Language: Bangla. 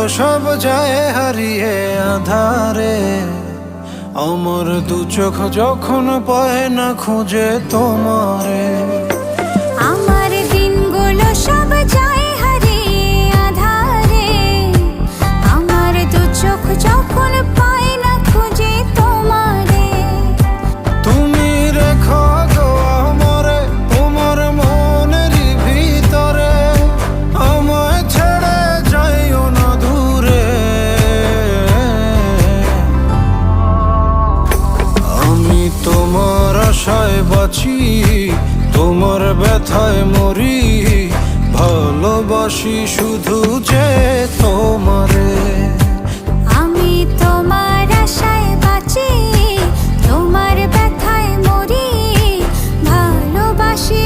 সব যায় হারিয়ে আধারে। আমার দু চোখ যখন পায় না খুঁজে তোমারে। আমার দিনগুলো সব যায় হারিয়ে আধারে। আমার দু চোখ যখন পায় না খুঁজে তোমারে। তুমি রেখো গো আমারে তোমার মনেরই ভিতরে, আমায় ছেড়ে যাইও না দূরে। আমি তোমার আশায় বাঁচি, তোমার ব্যথায় মরি, ভালোবাসি শুধু যে তোমারে।